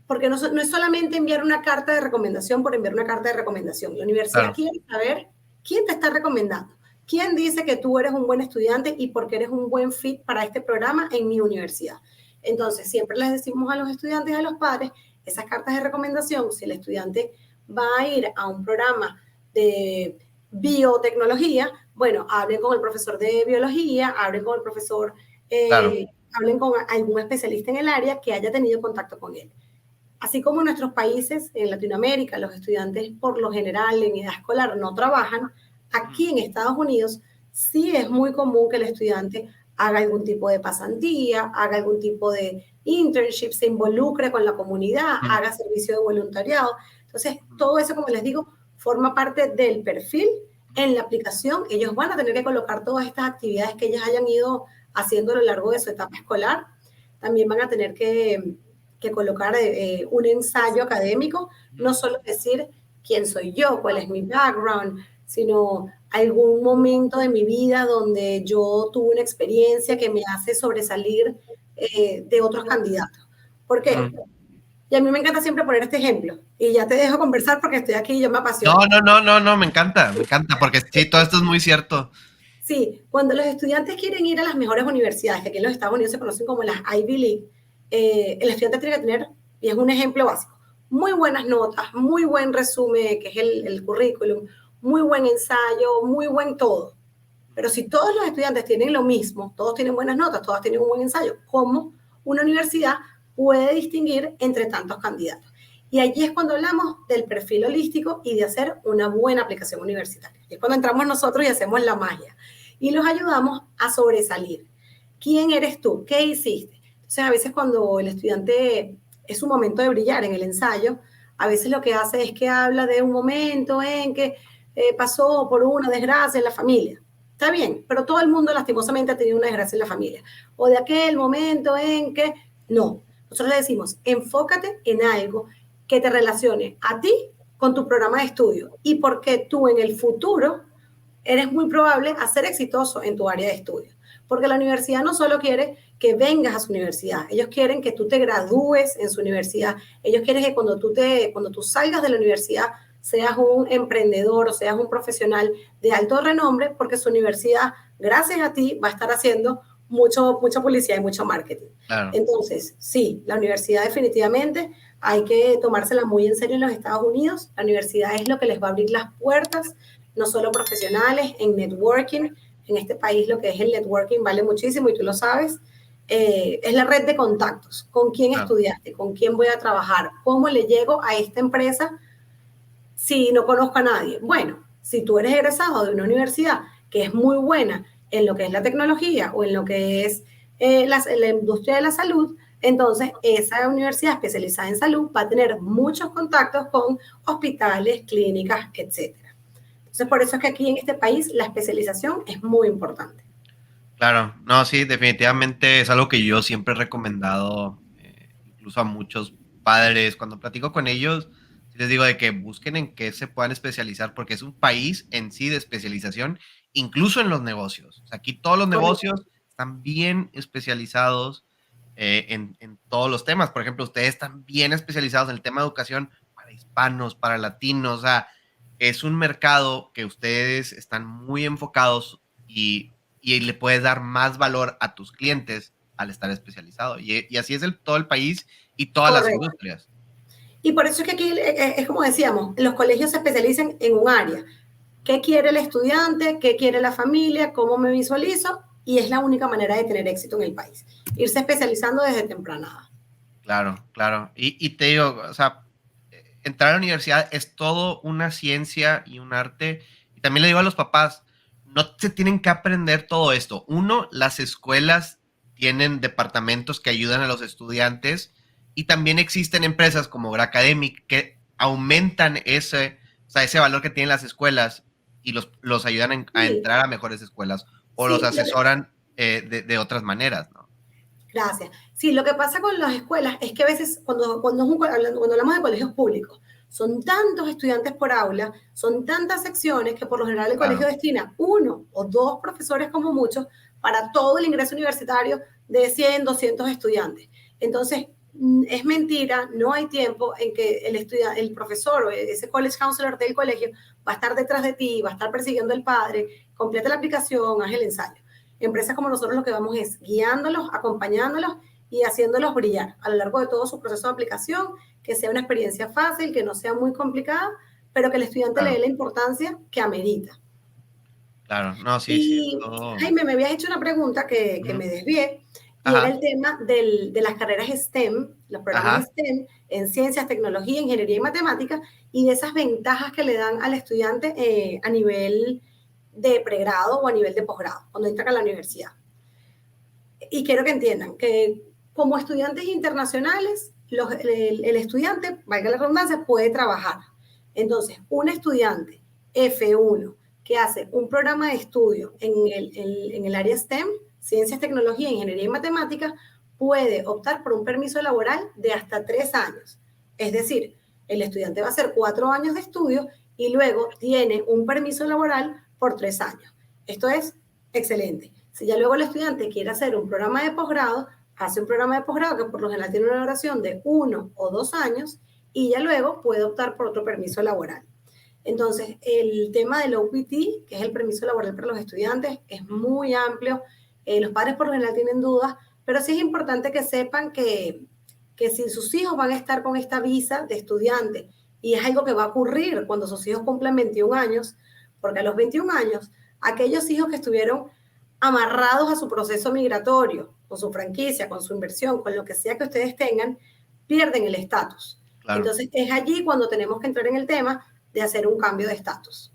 S2: porque no es solamente enviar una carta de recomendación por enviar una carta de recomendación. La universidad quiere saber quién te está recomendando, quién dice que tú eres un buen estudiante y por qué eres un buen fit para este programa en mi universidad. Entonces, siempre les decimos a los estudiantes y a los padres, esas cartas de recomendación, si el estudiante va a ir a un programa de biotecnología, bueno, hablen con el profesor de biología, hablen con el profesor, hablen con algún especialista en el área que haya tenido contacto con él. Así como en nuestros países, en Latinoamérica, los estudiantes por lo general en edad escolar no trabajan, aquí en Estados Unidos sí es muy común que el estudiante haga algún tipo de pasantía, haga algún tipo de internship, se involucre con la comunidad, haga servicio de voluntariado. Entonces, todo eso, como les digo, forma parte del perfil en la aplicación. Ellos van a tener que colocar todas estas actividades que ellos hayan ido haciendo a lo largo de su etapa escolar. También van a tener que colocar un ensayo académico, no solo decir quién soy yo, cuál es mi background, sino algún momento de mi vida donde yo tuve una experiencia que me hace sobresalir de otros candidatos. ¿Por qué? Y a mí me encanta siempre poner este ejemplo. Y ya te dejo conversar porque estoy aquí y yo me apasiono.
S1: No, me encanta, porque sí, todo esto es muy cierto.
S2: Sí, cuando los estudiantes quieren ir a las mejores universidades, que aquí en los Estados Unidos se conocen como las Ivy League, el estudiante tiene que tener, y es un ejemplo básico, muy buenas notas, muy buen resumen, que es el currículum, muy buen ensayo, muy buen todo. Pero si todos los estudiantes tienen lo mismo, todos tienen buenas notas, todos tienen un buen ensayo, ¿cómo una universidad puede distinguir entre tantos candidatos? Y allí es cuando hablamos del perfil holístico y de hacer una buena aplicación universitaria. Y es cuando entramos nosotros y hacemos la magia. Y los ayudamos a sobresalir. ¿Quién eres tú? ¿Qué hiciste? Entonces, a veces cuando el estudiante es su momento de brillar en el ensayo, a veces lo que hace es que habla de un momento en que pasó por una desgracia en la familia. Está bien, pero todo el mundo lastimosamente ha tenido una desgracia en la familia. O de aquel momento en que... No, nosotros le decimos, enfócate en algo que te relacione a ti con tu programa de estudio y porque tú en el futuro eres muy probable a ser exitoso en tu área de estudio. Porque la universidad no solo quiere que vengas a su universidad, ellos quieren que tú te gradúes en su universidad, ellos quieren que cuando tú salgas de la universidad seas un emprendedor o seas un profesional de alto renombre, porque su universidad, gracias a ti, va a estar haciendo mucha publicidad y mucho marketing. Claro. Entonces, sí, la universidad definitivamente hay que tomársela muy en serio en los Estados Unidos. La universidad es lo que les va a abrir las puertas, no solo profesionales, en networking. En este país lo que es el networking vale muchísimo y tú lo sabes. Es la red de contactos. ¿Con quién estudiaste? ¿Con quién voy a trabajar? ¿Cómo le llego a esta empresa si no conozco a nadie? Bueno, si tú eres egresado de una universidad que es muy buena en lo que es la tecnología o en lo que es la industria de la salud, entonces esa universidad especializada en salud va a tener muchos contactos con hospitales, clínicas, etc. Entonces, por eso es que aquí en este país la especialización es muy importante.
S1: Claro, no, sí, definitivamente es algo que yo siempre he recomendado, incluso a muchos padres, cuando platico con ellos, les digo de que busquen en qué se puedan especializar, porque es un país en sí de especialización, incluso en los negocios. O sea, aquí todos los negocios están bien especializados en todos los temas. Por ejemplo, ustedes están bien especializados en el tema de educación para hispanos, para latinos. O sea, es un mercado que ustedes están muy enfocados y le puedes dar más valor a tus clientes al estar especializado. Y así es todo el país y todas las industrias.
S2: Y por eso es que aquí es como decíamos, los colegios se especializan en un área. ¿Qué quiere el estudiante? ¿Qué quiere la familia? ¿Cómo me visualizo? y es la única manera de tener éxito en el país. Irse especializando desde temprana edad.
S1: Claro, claro. Y te digo, o sea, entrar a la universidad es todo una ciencia y un arte. Y también le digo a los papás, no se tienen que aprender todo esto. Uno, las escuelas tienen departamentos que ayudan a los estudiantes y también existen empresas como Gracademic que aumentan o sea, ese valor que tienen las escuelas y los ayudan a
S2: Sí,
S1: entrar a mejores escuelas o los
S2: sí,
S1: asesoran de otras maneras, ¿no?
S2: gracias. Sí, lo que pasa con las escuelas es que a veces cuando hablamos de colegios públicos, son tantos estudiantes por aula, son tantas secciones que por lo general el colegio
S1: Claro,
S2: destina uno o dos profesores como mucho para todo el ingreso universitario de 100, 200 estudiantes. Entonces, es mentira, no hay tiempo en que el profesor o ese college counselor del colegio va a estar detrás de ti, va a estar persiguiendo al padre, completa la aplicación, haz el ensayo. Empresas como nosotros lo que vamos es guiándolos, acompañándolos y haciéndolos brillar a lo largo de todo su proceso de aplicación, que sea una experiencia fácil, que no sea muy complicada, pero que el estudiante le dé
S1: claro,
S2: la importancia que amerita.
S1: claro. No, sí, sí, es
S2: Y
S1: todo.
S2: Jaime, me habías hecho una pregunta que
S1: Ujú.
S2: me desvié, y era el
S1: Ajá,
S2: tema de las carreras STEM, los programas
S1: ajá.
S2: STEM en ciencias, tecnología, ingeniería y matemáticas, y de esas ventajas que le dan al estudiante a nivel de pregrado o a nivel de posgrado, cuando entra a la universidad. Y quiero que entiendan que como estudiantes internacionales, el estudiante, valga la redundancia, puede trabajar. Entonces, un estudiante F1 que hace un programa de estudio en el área STEM, ciencias, tecnología, ingeniería y matemáticas, puede optar por un permiso laboral de hasta 3 años. Es decir, el estudiante va a hacer 4 años de estudio y luego tiene un permiso laboral por 3 años. Esto es excelente. Si ya luego el estudiante quiere hacer un programa de posgrado, hace un programa de posgrado que por lo general tiene una duración de 1 o 2 años y ya luego puede optar por otro permiso laboral. Entonces, el tema del OPT, que es el permiso laboral para los estudiantes, es muy amplio. Los padres por lo general tienen dudas, pero sí es importante que sepan que si sus hijos van a estar con esta visa de estudiante, y es algo que va a ocurrir cuando sus hijos cumplen 21 años, porque a los 21 años, aquellos hijos que estuvieron amarrados a su proceso migratorio, con su franquicia, con su inversión, con lo que sea que ustedes tengan, pierden el estatus.
S1: Claro,
S2: Entonces es allí cuando tenemos que entrar en el tema de hacer un cambio de estatus.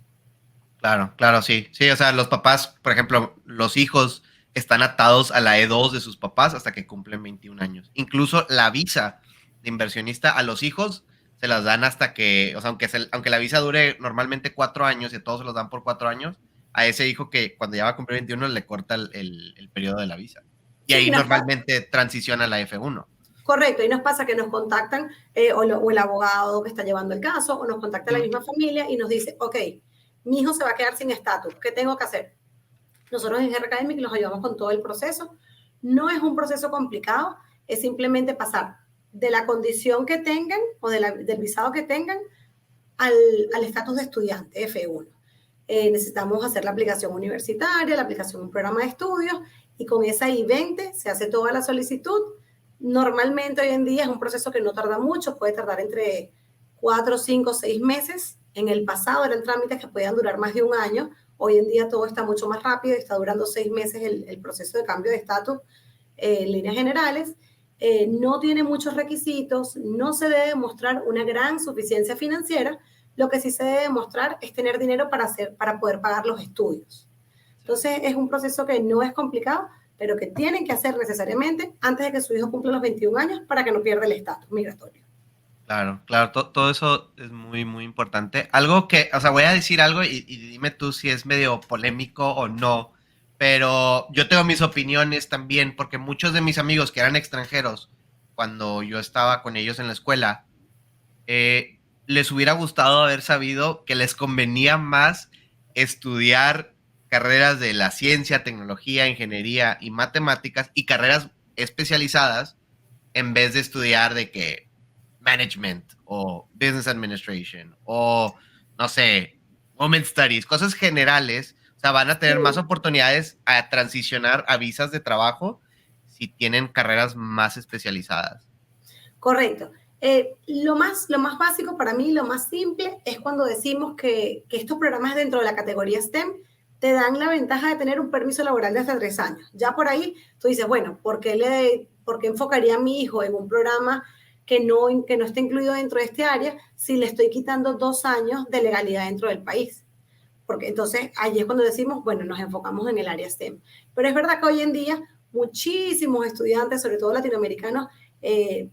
S1: claro, claro, sí. Sí, o sea, los papás, por ejemplo, los hijos están atados a la E2 de sus papás hasta que cumplen 21 años. Incluso la visa de inversionista a los hijos se las dan hasta que, o sea, aunque la visa dure normalmente 4 años y a todos se los dan por 4 años, a ese hijo que cuando ya va a cumplir 21 le corta el periodo de la visa. Y
S2: Sí,
S1: ahí normalmente transiciona a la F1.
S2: correcto, y nos pasa que nos contactan o el abogado que está llevando el caso, o nos contacta la
S1: Ujú.
S2: misma familia y nos dice, ok, mi hijo se va a quedar sin estatus, ¿qué tengo que hacer? Nosotros en GR Academic los ayudamos con todo el proceso. No es un proceso complicado, es simplemente pasar de la condición que tengan o del visado que tengan al estatus de estudiante F1. Necesitamos hacer la aplicación universitaria, la aplicación de un programa de estudios, y con esa I-20 se hace toda la solicitud. Normalmente hoy en día es un proceso que no tarda mucho, puede tardar entre 4, 5, 6 meses. En el pasado eran trámites que podían durar más de un año. Hoy en día todo está mucho más rápido, está durando 6 meses el proceso de cambio de estatus en líneas generales. No tiene muchos requisitos, no se debe demostrar una gran suficiencia financiera, lo que sí se debe demostrar es tener dinero para poder pagar los estudios. Entonces es un proceso que no es complicado, pero que tienen que hacer necesariamente antes de que su hijo cumpla los 21 años para que no pierda el estatus migratorio.
S1: Claro, claro, todo eso es muy, muy importante. Algo que, o sea, voy a decir algo y dime tú si es medio polémico o no, pero yo tengo mis opiniones también, porque muchos de mis amigos que eran extranjeros, cuando yo estaba con ellos en la escuela, les hubiera gustado haber sabido que les convenía más estudiar carreras de la ciencia, tecnología, ingeniería y matemáticas y carreras especializadas en vez de estudiar de que management o business administration o no sé, women's studies, cosas generales. O sea, van a tener más
S2: Sí,
S1: oportunidades a transicionar a visas de trabajo si tienen carreras más especializadas.
S2: correcto. Lo más básico para mí, lo más simple, es cuando decimos que estos programas dentro de la categoría STEM te dan la ventaja de tener un permiso laboral de hasta 3 años. Ya por ahí tú dices, bueno, por qué enfocaría a mi hijo en un programa que no esté incluido dentro de este área si le estoy quitando 2 años de legalidad dentro del país? Porque entonces allí es cuando decimos, bueno, nos enfocamos en el área STEM. Pero es verdad que hoy en día muchísimos estudiantes, sobre todo latinoamericanos, eh,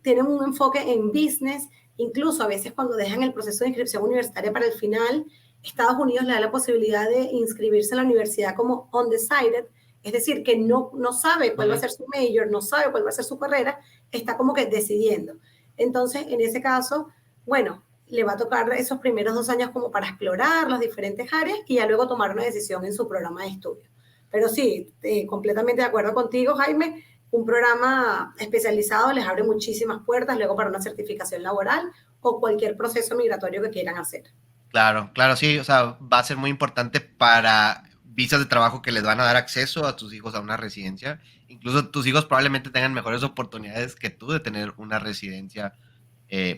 S2: tienen un enfoque en business, incluso a veces cuando dejan el proceso de inscripción universitaria para el final, Estados Unidos le da la posibilidad de inscribirse en la universidad como undecided, es decir, que no sabe cuál va a ser su major, no sabe cuál va a ser su carrera, está como que decidiendo. Entonces, en ese caso, bueno, le va a tocar esos primeros 2 años como para explorar las diferentes áreas y ya luego tomar una decisión en su programa de estudio. Pero sí, completamente de acuerdo contigo, Jaime, un programa especializado les abre muchísimas puertas luego para una certificación laboral o cualquier proceso migratorio que quieran hacer.
S1: Claro, claro, sí, o sea, va a ser muy importante para visas de trabajo que les van a dar acceso a tus hijos a una residencia. Incluso tus hijos probablemente tengan mejores oportunidades que tú de tener una residencia,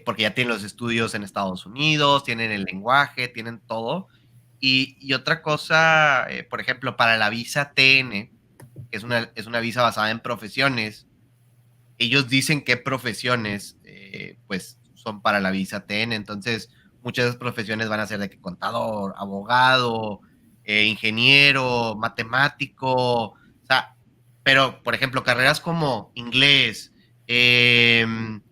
S1: porque ya tienen los estudios en Estados Unidos, tienen el lenguaje, tienen todo. Y otra cosa, por ejemplo, para la visa TN, que es una visa basada en profesiones, ellos dicen qué profesiones pues son para la visa TN, entonces muchas de esas profesiones van a ser de que contador, abogado, ingeniero, matemático, o sea, pero por ejemplo, carreras como inglés,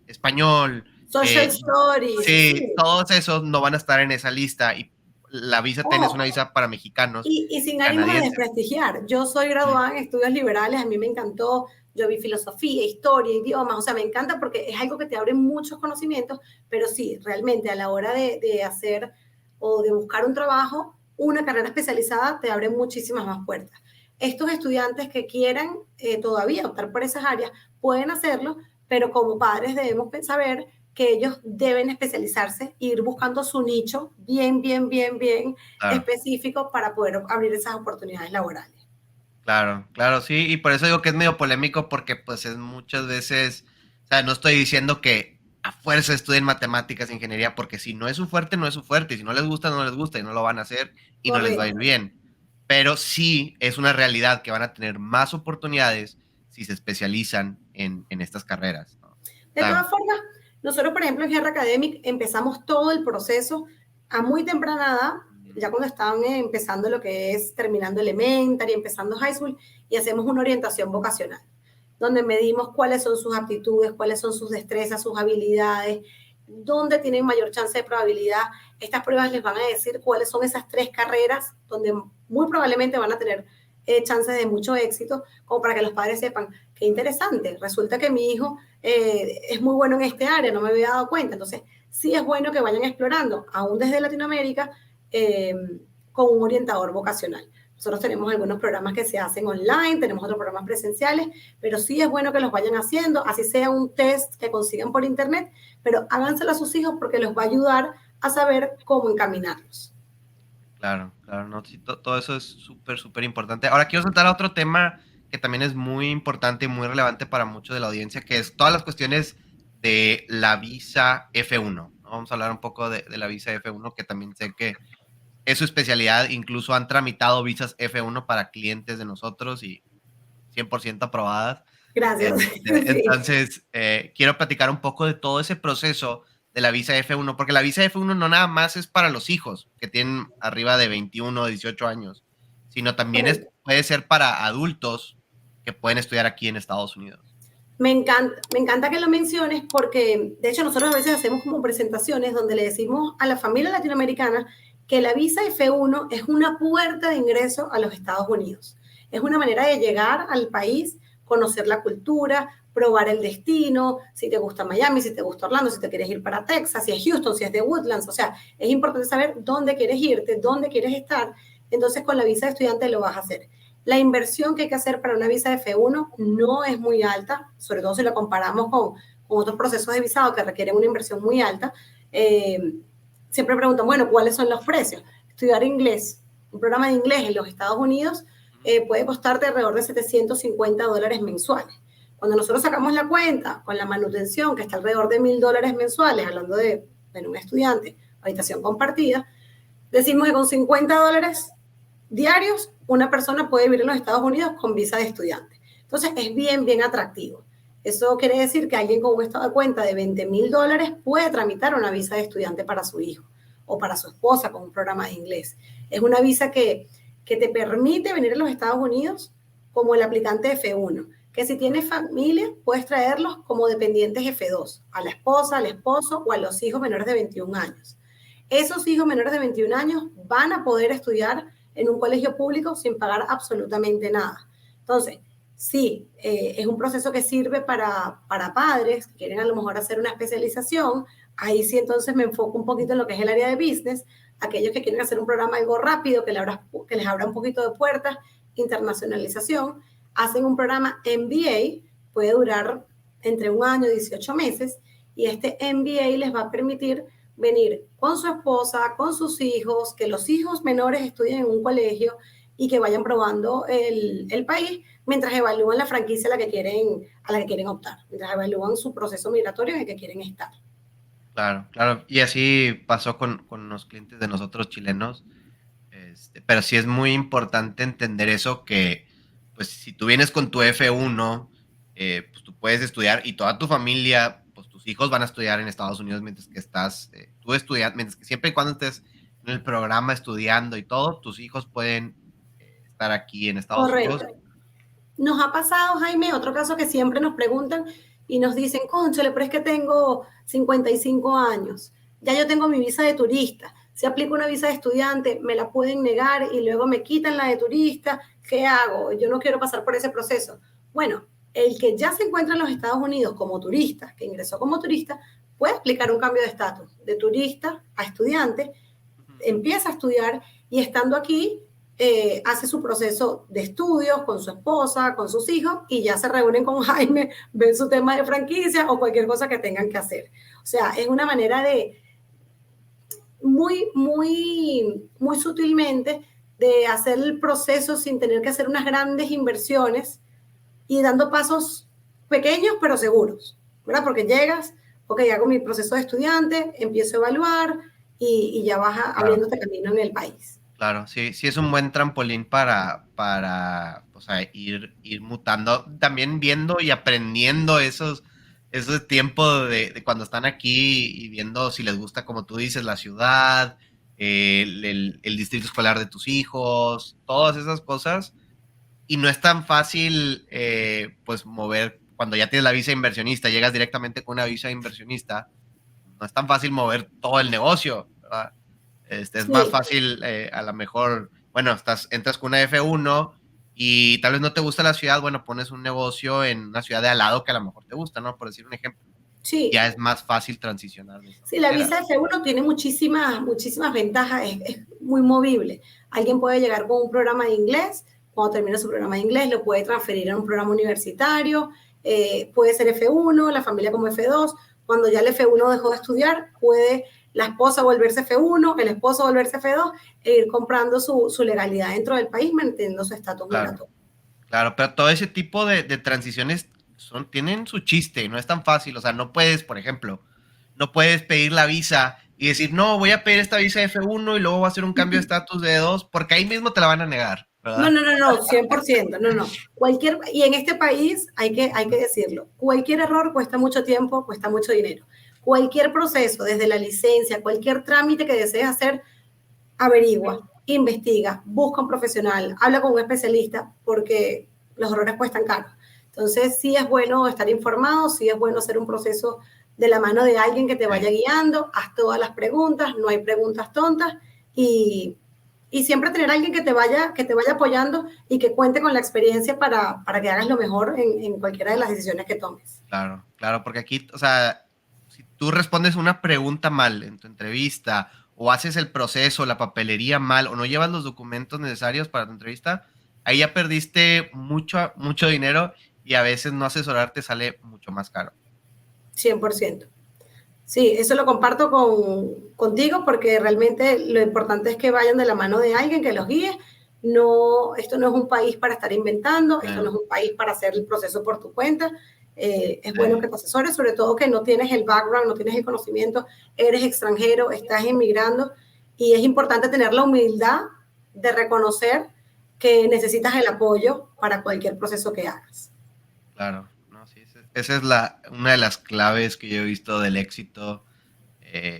S1: español,
S2: Social stories,
S1: sí,
S2: sí.
S1: todos esos no van a estar en esa lista y la visa TN es
S2: Ojo,
S1: una visa para mexicanos
S2: y sin
S1: y
S2: ánimo de
S1: canadienses.
S2: desprestigiar, yo soy
S1: Sí,
S2: graduada en estudios liberales, a mí me encantó, yo vi filosofía, historia, idiomas, o sea, me encanta porque es algo que te abre muchos conocimientos, pero sí, realmente a la hora de hacer o de buscar un trabajo, una carrera especializada te abre muchísimas más puertas. Estos estudiantes que quieran todavía optar por esas áreas pueden hacerlo, pero como padres debemos saber que ellos deben especializarse, ir buscando su nicho bien
S1: claro.
S2: específico para poder abrir esas oportunidades laborales.
S1: Claro, claro, sí, y por eso digo que es medio polémico porque pues es muchas veces, o sea, no estoy diciendo que a fuerza estudien matemáticas, ingeniería, porque si no es su fuerte, no es su fuerte, y si no les gusta, no les gusta, y no lo van a hacer, y no les va a ir
S2: Correcto.
S1: bien. Pero sí es una realidad que van a tener más oportunidades si se especializan en estas carreras, ¿no? O
S2: De
S1: sea,
S2: todas formas, nosotros, por ejemplo, en Guerra Academic empezamos todo el proceso a muy temprana edad, ya cuando estaban empezando lo que es terminando elementary, empezando high school, y hacemos una orientación vocacional, donde medimos cuáles son sus aptitudes, cuáles son sus destrezas, sus habilidades, dónde tienen mayor chance de probabilidad. Estas pruebas les van a decir cuáles son esas 3 carreras donde muy probablemente van a tener chances de mucho éxito, como para que los padres sepan, qué interesante, resulta que mi hijo es muy bueno en este área, no me había dado cuenta. Entonces, sí es bueno que vayan explorando, aún desde Latinoamérica, eh, con un orientador vocacional. Nosotros tenemos algunos programas que se hacen online, tenemos otros programas presenciales, pero sí es bueno que los vayan haciendo, así sea un test que consigan por internet, pero háganselo a sus hijos porque los va a ayudar a saber cómo encaminarlos.
S1: claro, claro, no, sí, todo eso es súper, súper importante. Ahora quiero saltar a otro tema que también es muy importante y muy relevante para mucho de la audiencia, que es todas las cuestiones de la visa F1, ¿no? Vamos a hablar un poco de la visa F1, que también sé que es su especialidad, incluso han tramitado visas F1 para clientes de nosotros y 100% aprobadas.
S2: Gracias. Sí.
S1: Entonces, quiero platicar un poco de todo ese proceso de la visa F1, porque la visa F1 no nada más es para los hijos que tienen arriba de 21 o 18 años, sino también
S2: Correcto.
S1: puede ser para adultos que pueden estudiar aquí en Estados Unidos.
S2: Me encanta que lo menciones porque, de hecho, nosotros a veces hacemos como presentaciones donde le decimos a la familia latinoamericana que la visa F1 es una puerta de ingreso a los Estados Unidos. Es una manera de llegar al país, conocer la cultura, probar el destino, si te gusta Miami, si te gusta Orlando, si te quieres ir para Texas, si es Houston, si es de Woodlands. O sea, es importante saber dónde quieres irte, dónde quieres estar. Entonces, con la visa de estudiante lo vas a hacer. La inversión que hay que hacer para una visa de F1 no es muy alta, sobre todo si la comparamos con otros procesos de visado que requieren una inversión muy alta. Siempre preguntan, bueno, ¿cuáles son los precios? Estudiar inglés, un programa de inglés en los Estados Unidos puede costarte alrededor de $750 mensuales. Cuando nosotros sacamos la cuenta con la manutención, que está alrededor de $1,000 mensuales, hablando de un estudiante, habitación compartida, decimos que con $50 diarios, una persona puede vivir en los Estados Unidos con visa de estudiante. Entonces, es bien, bien atractivo. Eso quiere decir que alguien con un estado de cuenta de $20,000 puede tramitar una visa de estudiante para su hijo o para su esposa con un programa de inglés. Es una visa que te permite venir a los Estados Unidos como el aplicante F1, que si tienes familia, puedes traerlos como dependientes F2, a la esposa, al esposo o a los hijos menores de 21 años. Esos hijos menores de 21 años van a poder estudiar en un colegio público sin pagar absolutamente nada. Entonces, sí, es un proceso que sirve para padres que quieren a lo mejor hacer una especialización. Ahí sí entonces me enfoco un poquito en lo que es el área de business, aquellos que quieren hacer un programa algo rápido, que les abra un poquito de puertas, internacionalización, hacen un programa MBA, puede durar entre 1 año y 18 meses, y este MBA les va a permitir venir con su esposa, con sus hijos, que los hijos menores estudien en un colegio y que vayan probando el país mientras evalúan la franquicia a la que quieren optar, mientras evalúan su proceso migratorio en el que quieren estar.
S1: Claro, claro. Y así pasó con los clientes de nosotros chilenos. Pero sí es muy importante entender eso que, pues, si tú vienes con tu F1, pues tú puedes estudiar y toda tu familia, pues tus hijos van a estudiar en Estados Unidos mientras que estás, tú estudias, mientras que siempre y cuando estés en el programa estudiando y todo, tus hijos pueden estar aquí en Estados Unidos.
S2: Correcto. Nos ha pasado, Jaime, otro caso que siempre nos preguntan y nos dicen, cónchale, pero es que tengo 55 años, ya yo tengo mi visa de turista, si aplico una visa de estudiante, me la pueden negar y luego me quitan la de turista, ¿qué hago? Yo no quiero pasar por ese proceso. Bueno, el que ya se encuentra en los Estados Unidos como turista, que ingresó como turista, puede aplicar un cambio de estatus de turista a estudiante, empieza a estudiar y estando aquí hace su proceso de estudios con su esposa, con sus hijos y ya se reúnen con Jaime, ven su tema de franquicia o cualquier cosa que tengan que hacer. O sea, es una manera de muy, muy, muy sutilmente de hacer el proceso sin tener que hacer unas grandes inversiones y dando pasos pequeños pero seguros, ¿verdad? Porque llegas, ok, hago mi proceso de estudiante, empiezo a evaluar y ya vas abriéndote camino en el país.
S1: Claro, sí, sí es un buen trampolín o sea, ir mutando, también viendo y aprendiendo ese tiempo de cuando están aquí y viendo si les gusta, como tú dices, la ciudad, el distrito escolar de tus hijos, todas esas cosas. Y no es tan fácil, pues, mover, cuando ya tienes la visa inversionista, llegas directamente con una visa inversionista, no es tan fácil mover todo el negocio, ¿verdad? Es más
S2: Sí,
S1: fácil, a lo mejor, bueno, entras con una F1 y tal vez no te gusta la ciudad, bueno, pones un negocio en una ciudad de al lado que a lo mejor te gusta, ¿no? Por decir un ejemplo.
S2: sí,
S1: Ya es más fácil transicionar de esa
S2: sí, la
S1: manera.
S2: visa F1 tiene muchísimas, muchísimas ventajas, es muy movible. Alguien puede llegar con un programa de inglés, cuando termina su programa de inglés lo puede transferir a un programa universitario, puede ser F1, la familia como F2. Cuando ya el F1 dejó de estudiar, puede la esposa volverse F1, el esposo volverse F2 e ir comprando su legalidad dentro del país, manteniendo su estatus
S1: Claro,
S2: migratorio.
S1: claro, pero todo ese tipo de transiciones tienen su chiste, no es tan fácil. O sea, no puedes, por ejemplo, no puedes pedir la visa y decir, no, voy a pedir esta visa F1 y luego voy a hacer un cambio de estatus de E2, porque ahí mismo te la van a negar,
S2: No,
S1: ¿verdad?
S2: no, no, no, 100%, no, no. Y en este país hay que decirlo, cualquier error cuesta mucho tiempo, cuesta mucho dinero. Cualquier proceso, desde la licencia, cualquier trámite que desees hacer, averigua, investiga, busca un profesional, habla con un especialista, porque los errores cuestan caro. Entonces, sí es bueno estar informado, sí es bueno hacer un proceso de la mano de alguien que te vaya
S1: Sí,
S2: guiando, haz todas las preguntas, no hay preguntas tontas y y siempre tener a alguien que te vaya apoyando y que cuente con la experiencia para que hagas lo mejor en cualquiera de las decisiones que tomes.
S1: claro, claro, porque aquí, o sea, si tú respondes una pregunta mal en tu entrevista o haces el proceso, la papelería mal o no llevas los documentos necesarios para tu entrevista, ahí ya perdiste mucho, mucho dinero y a veces no asesorarte sale mucho más caro.
S2: 100%. Sí, eso lo comparto contigo porque realmente lo importante es que vayan de la mano de alguien que los guíe. No, esto no es un país para estar inventando, esto no es un país para hacer el proceso por tu cuenta. Es bueno
S1: Sí,
S2: que te asesores, sobre todo que no tienes el background, no tienes el conocimiento, eres extranjero, estás inmigrando y es importante tener la humildad de reconocer que necesitas el apoyo para cualquier proceso que hagas.
S1: Claro, no, sí, esa es una de las claves que yo he visto del éxito,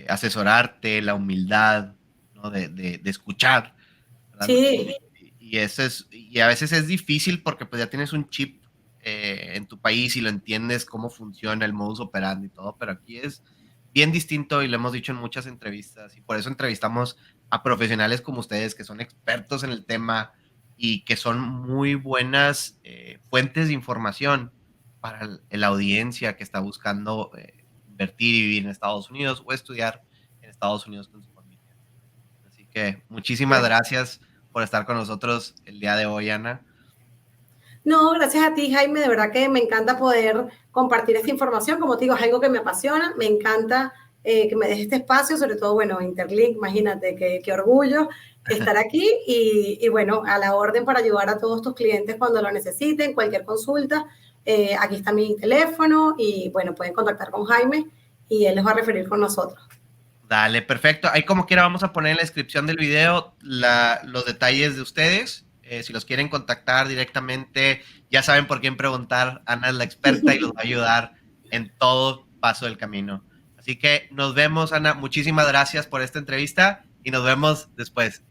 S1: asesorarte, la humildad, ¿no? De escuchar, ¿verdad?
S2: Sí,
S1: Y a veces es difícil porque pues ya tienes un chip en tu país y lo entiendes cómo funciona el modus operandi y todo, pero aquí es bien distinto y lo hemos dicho en muchas entrevistas y por eso entrevistamos a profesionales como ustedes que son expertos en el tema y que son muy buenas fuentes de información para la audiencia que está buscando invertir y vivir en Estados Unidos o estudiar en Estados Unidos con su familia. Así que muchísimas gracias por estar con nosotros el día de hoy, Ana.
S2: no, gracias a ti, Jaime, de verdad que me encanta poder compartir esta información. Como te digo, es algo que me apasiona, me encanta que me des este espacio, sobre todo, bueno, Interlink, imagínate qué orgullo estar aquí y, bueno, a la orden para ayudar a todos tus clientes cuando lo necesiten, cualquier consulta. Aquí está mi teléfono y, bueno, pueden contactar con Jaime y él les va a referir con nosotros.
S1: Dale, perfecto. Ahí como quiera vamos a poner en la descripción del video los detalles de ustedes. Si los quieren contactar directamente, ya saben por quién preguntar. Ana es la experta y los va a ayudar en todo paso del camino. Así que nos vemos, Ana. Muchísimas gracias por esta entrevista y nos vemos después.